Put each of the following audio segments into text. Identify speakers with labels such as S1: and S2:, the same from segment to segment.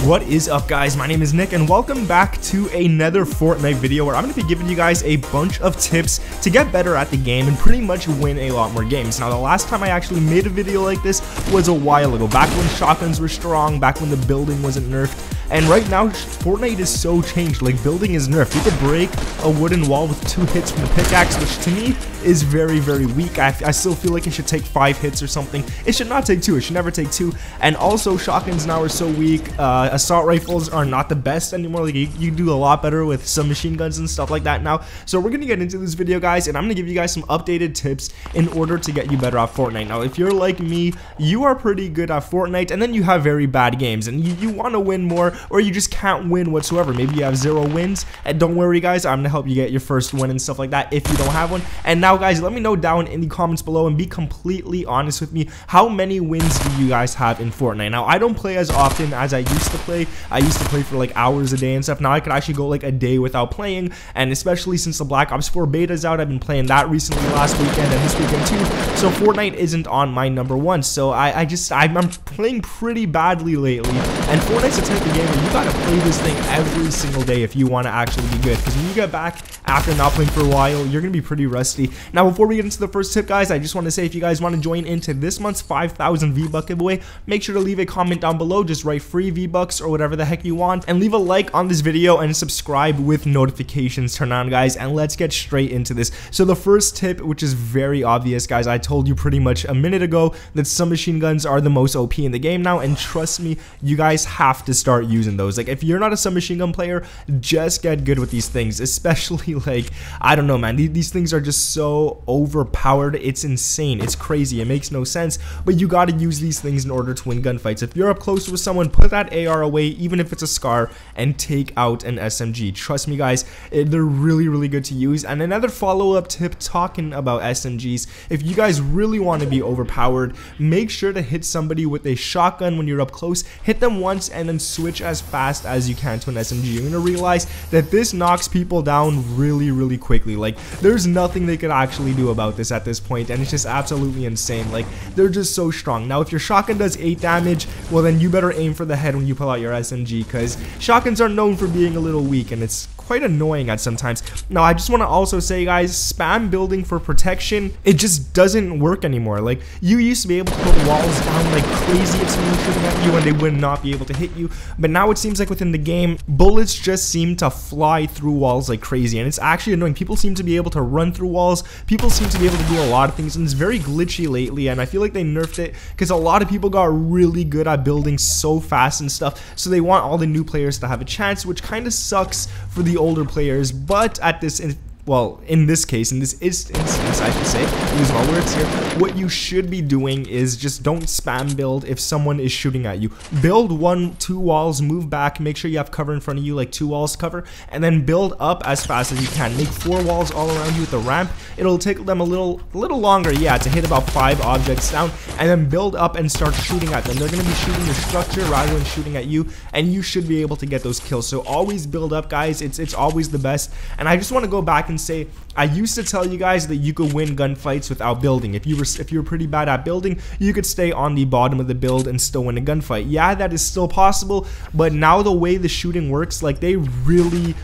S1: What is up, guys? My name is Nick and welcome back to another Fortnite video where I'm going to be giving you guys a bunch of tips to get better at the game and pretty much win a lot more games. Now, the last time I actually made a video like this was a while ago, back when shotguns were strong, back when the building wasn't nerfed. And right now, Fortnite is so changed. Like, building is nerfed. You could break a wooden wall with 2 hits from the pickaxe, which to me is very, very weak. I still feel like it should take 5 hits or something. It should not take 2. It should never take 2. And also, shotguns now are so weak. Assault rifles are not the best anymore. Like, you do a lot better with submachine guns and stuff like that now. So we're going to get into this video, guys, and I'm going to give you guys some updated tips in order to get you better at Fortnite. Now, if you're like me, you are pretty good at Fortnite, and then you have very bad games, and you want to win more, or you just can't win whatsoever. Maybe you have 0 wins, and don't worry, guys, I'm gonna help you get your first win and stuff like that if you don't have one. And now, guys, let me know down in the comments below and be completely honest with me. How many wins do you guys have in Fortnite? Now, I don't play as often as I used to play. I used to play for like hours a day and stuff. Now I could actually go like a day without playing, and especially since the Black Ops 4 beta's out, I've been playing that recently last weekend and this weekend too. So Fortnite isn't on my #1. So I'm playing pretty badly lately, and Fortnite's a type of game where you gotta play this thing every single day if you want to actually be good, because when you get back after not playing for a while, you're gonna be pretty rusty. Now, before we get into the first tip, guys, I just want to say, if you guys want to join into this month's 5,000 V-Buck giveaway, make sure to leave a comment down below. Just write free V-Bucks or whatever the heck you want, and leave a like on this video and subscribe with notifications turned on, guys, and let's get straight into this. So the first tip, which is very obvious, guys, I told you pretty much a minute ago that submachine guns are the most OP in the game now, and trust me, you guys have to start using those. Like, if you're not a submachine gun player, just get good with these things, especially, like, I don't know, man, these things are just so overpowered. It's insane. It's crazy. It makes no sense, but you got to use these things in order to win gunfights. If you're up close with someone, put that AR away, even if it's a SCAR, and take out an SMG. Trust me, guys, they're really, really good to use. And another follow-up tip talking about SMGs, if you guys really want to be overpowered, make sure to hit somebody with a shotgun when you're up close. Hit them once and then switch as fast as you can to an SMG. You're gonna realize that this knocks people down really, really quickly. Like, there's nothing they could actually do about this at this point, and it's just absolutely insane. Like, they're just so strong. Now, if your shotgun does 8 damage, well, then you better aim for the head when you pull out your SMG, because shotguns are known for being a little weak, and it's quite annoying at sometimes. Now, I just want to also say, guys, spam building for protection, it just doesn't work anymore. Like, you used to be able to put walls down like crazy if someone was shooting at you and they would not be able to hit you, but now it seems like within the game, bullets just seem to fly through walls like crazy, and it's actually annoying. People seem to be able to run through walls. People seem to be able to do a lot of things, and it's very glitchy lately, and I feel like they nerfed it because a lot of people got really good at building so fast and stuff, so they want all the new players to have a chance, which kind of sucks for the older players. But at this in this case, in this instance, I should say, use my words here, what you should be doing is just don't spam build if someone is shooting at you. Build 1-2 walls, move back, make sure you have cover in front of you, like 2 walls cover, and then build up as fast as you can. Make 4 walls all around you with the ramp. It'll take them a little longer, yeah, to hit about 5 objects down, and then build up and start shooting at them. They're going to be shooting your structure rather than shooting at you, and you should be able to get those kills. So always build up, guys. It's always the best. And I just want to go back and say, I used to tell you guys that you could win gunfights without building. If you were pretty bad at building, you could stay on the bottom of the build and still win a gunfight. Yeah, that is still possible, but now the way the shooting works, like, they really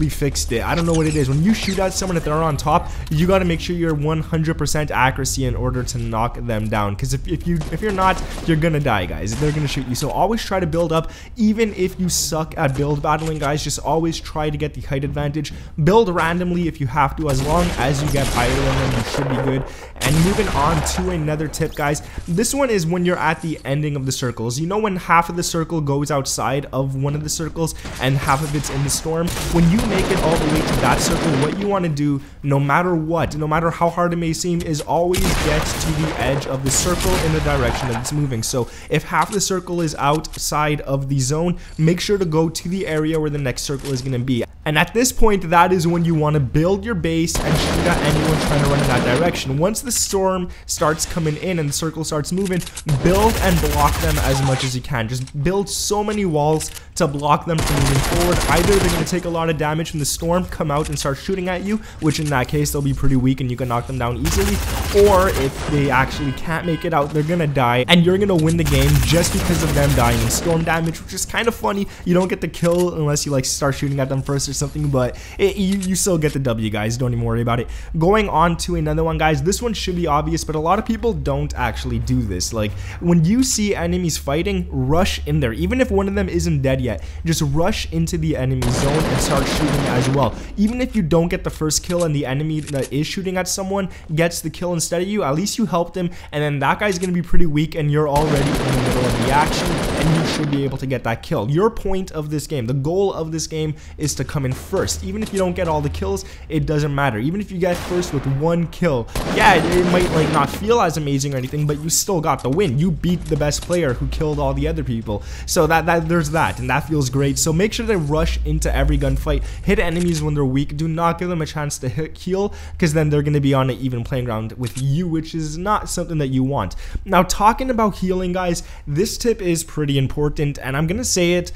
S1: fixed it. I don't know what it is. When you shoot at someone, if they're on top, you got to make sure you're 100% accuracy in order to knock them down, because if you're not, you're gonna die, guys. They're gonna shoot you. So always try to build up, even if you suck at build battling, guys. Just always try to get the height advantage. Build randomly if you have to. As long as you get higher than them, you should be good. And moving on to another tip, guys, this one is when you're at the ending of the circles. You know, when half of the circle goes outside of one of the circles and half of it's in the storm, when you make it all the way to that circle, what you want to do, no matter what, no matter how hard it may seem, is always get to the edge of the circle in the direction that it's moving. So if half the circle is outside of the zone, make sure to go to the area where the next circle is going to be. And at this point, that is when you want to build your base and shoot at anyone trying to run in that direction. Once the storm starts coming in and the circle starts moving, build and block them as much as you can. Just build so many walls to block them from moving forward. Either they're going to take a lot of damage from the storm, come out and start shooting at you, which in that case they'll be pretty weak and you can knock them down easily, or if they actually can't make it out, they're going to die and you're going to win the game just because of them dying in storm damage, which is kind of funny. You don't get the kill unless you like start shooting at them first or something, but you still get the W, guys. Don't even worry about it. Going on to another one, guys. This one should be obvious, but a lot of people don't actually do this. Like, when you see enemies fighting, rush in there. Even if one of them isn't dead yet, just rush into the enemy zone and start shooting as well. Even if you don't get the first kill and the enemy that is shooting at someone gets the kill instead of you, at least you helped him, and then that guy's going to be pretty weak and you're already in the middle of the action and you should be able to get that kill. Your point of this game, the goal of this game, is to come in first. Even if you don't get all the kills, it doesn't matter. Even if you get first with one kill, yeah, it might like not feel as amazing or anything, but you still got the win. You beat the best player who killed all the other people. So there's that, and that feels great. So make sure to rush into every gunfight, hit enemies when they're weak. Do not give them a chance to heal, because then they're going to be on an even playing ground with you, which is not something that you want. Now, talking about healing, guys, this tip is pretty important, and I'm going to say it.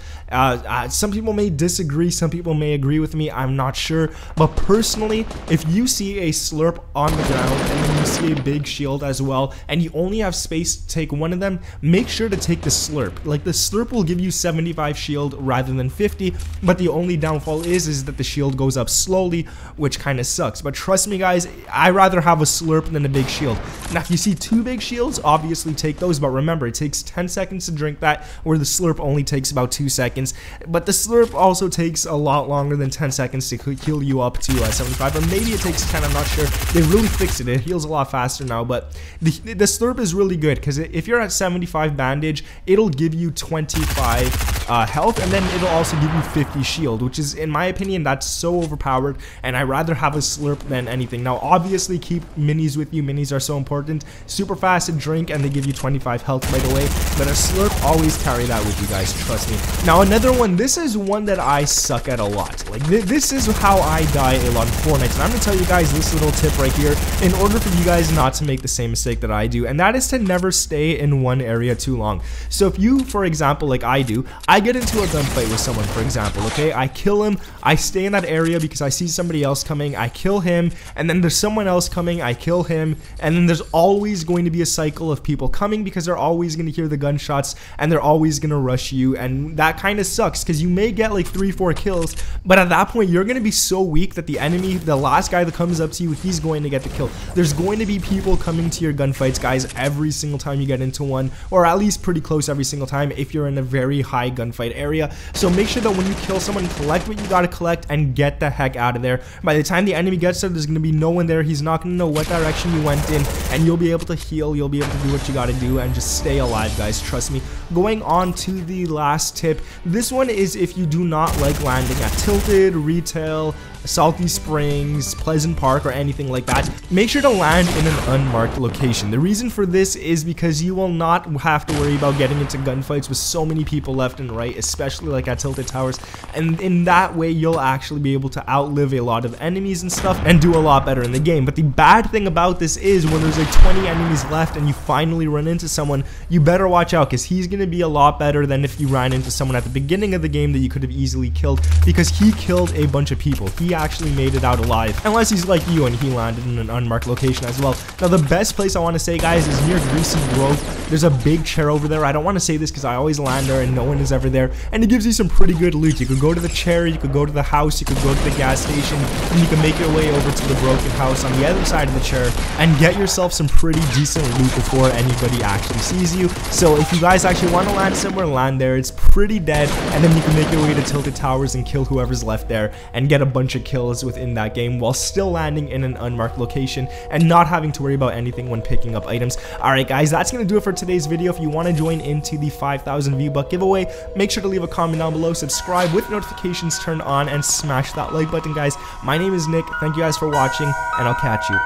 S1: Some people may disagree, some people may agree with me, I'm not sure, but personally, if you see a slurp on the ground and then you see a big shield as well, and you only have space to take one of them, make sure to take the slurp. Like, the slurp will give you 75 shield rather than 50, but the only downfall is that the shield goes up slowly, which kind of sucks. But trust me, guys, I'd rather have a slurp than a big shield. Now, if you see two big shields, obviously take those, but remember, it takes 10 seconds to drink that, where the slurp only takes about 2 seconds. But the slurp also takes a lot longer than 10 seconds to heal you up to 75, or maybe it takes 10, I'm not sure. They really fixed it. It heals a lot faster now, but the slurp is really good, because if you're at 75 bandage, it'll give you 25 health, and then it'll also give you 50 shield, which is, in my opinion, that's so overpowered, and I'd rather have a slurp than anything. Now, obviously, keep minis with you. Minis are so important. Super fast to drink, and they give you 25 health right away, but a slurp, always carry that with you, guys, trust me. Now, another one, this is one that I suck at a lot. Like, this is how I die a lot in Fortnite, and I'm gonna tell you guys this little tip right here in order for you guys not to make the same mistake that I do, and that is to never stay in one area too long. So if you, for example, like I do, I get into a gunfight with someone, for example, okay, I kill him, I stay in that area because I see somebody else coming, I kill him, and then there's someone else coming, I kill him, and then there's always going to be a cycle of people coming, because they're always going to hear the gunshots and they're always going to rush you, and that kind of sucks, because you may get like 3-4 kills, but at that point you're going to be so weak that the enemy, the last guy that comes up to you, he's going to get the kill. There's going to be people coming to your gunfights, guys, every single time you get into one, or at least pretty close every single time if you're in a very high gunfight area. So make sure that when you kill someone, collect what you gotta collect and get the heck out of there. By the time the enemy gets there, there's gonna be no one there. He's not gonna know what direction you went in, and you'll be able to heal, you'll be able to do what you gotta do, and just stay alive, guys, trust me. Going on to the last tip, this one is if you do not like landing at Tilted, Retail, Salty Springs, Pleasant Park, or anything like that, make sure to land in an unmarked location. The reason for this is because you will not have to worry about getting into gunfights with so many people left and right, especially like at Tilted Towers, and in that way you'll actually be able to outlive a lot of enemies and stuff and do a lot better in the game. But the bad thing about this is when there's like 20 enemies left and you finally run into someone, you better watch out, because he's going to be a lot better than if you ran into someone at the beginning of the game that you could have easily killed, because he killed a bunch of people. He actually made it out alive, unless he's like you and he landed in an unmarked location as well. Now, the best place I want to say, guys, is near Greasy Grove. There's a big chair over there. I don't want to say this because I always land there and no one is ever there, and it gives you some pretty good loot. You could go to the chair, you could go to the house, you could go to the gas station, and you can make your way over to the broken house on the other side of the chair and get yourself some pretty decent loot before anybody actually sees you. So if you guys actually want to land somewhere, land there. It's pretty dead, and then you can make your way to Tilted Towers and kill whoever's left there and get a bunch of kills within that game while still landing in an unmarked location and not having to worry about anything when picking up items. Alright, guys, that's going to do it for today's video. If you want to join into the 5,000 V-Buck giveaway, make sure to leave a comment down below, subscribe with notifications turned on, and smash that like button, guys. My name is Nick. Thank you guys for watching, and I'll catch you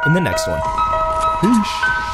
S1: in the next one. Peace.